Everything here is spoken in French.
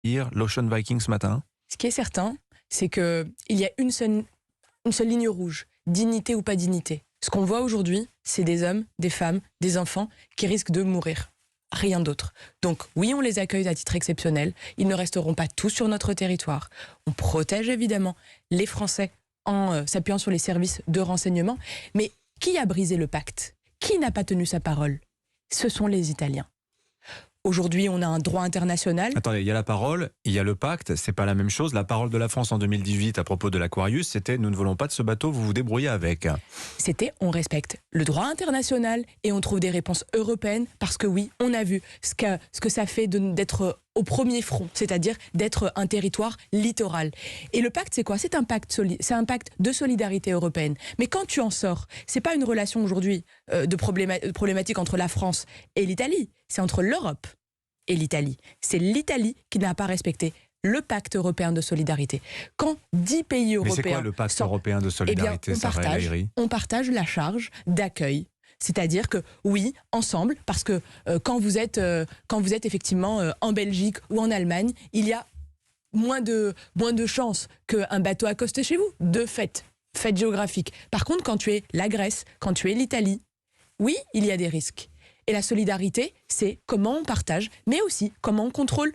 lire l'Ocean Viking ce matin? Ce qui est certain, c'est qu'il y a une seule ligne rouge, dignité ou pas dignité. Ce qu'on voit aujourd'hui, c'est des hommes, des femmes, des enfants qui risquent de mourir. Rien d'autre. Donc oui, on les accueille à titre exceptionnel. Ils ne resteront pas tous sur notre territoire. On protège évidemment les Français en s'appuyant sur les services de renseignement. Mais qui a brisé le pacte? Qui n'a pas tenu sa parole? Ce sont les Italiens. Aujourd'hui, on a un droit international. Attendez, il y a la parole, il y a le pacte, c'est pas la même chose. La parole de la France en 2018 à propos de l'Aquarius, c'était « Nous ne voulons pas de ce bateau, vous vous débrouillez avec ». C'était on respecte le droit international et on trouve des réponses européennes parce que oui, on a vu ce que ça fait d'être au premier front, c'est-à-dire d'être un territoire littoral. Et le pacte, c'est quoi? C'est un pacte de solidarité européenne. Mais quand tu en sors, c'est pas une relation aujourd'hui problématique entre la France et l'Italie, c'est entre l'Europe et l'Italie. C'est l'Italie qui n'a pas respecté le pacte européen de solidarité. Quand 10 pays européens... Mais c'est quoi le pacte européen de solidarité, Sarah El Haïry ? On partage la charge d'accueil. C'est-à-dire que oui, ensemble, parce que quand vous êtes effectivement en Belgique ou en Allemagne, il y a moins de chances qu'un bateau accoste chez vous, de fait géographique. Par contre, quand tu es la Grèce, quand tu es l'Italie, oui, il y a des risques. Et la solidarité, c'est comment on partage, mais aussi comment on contrôle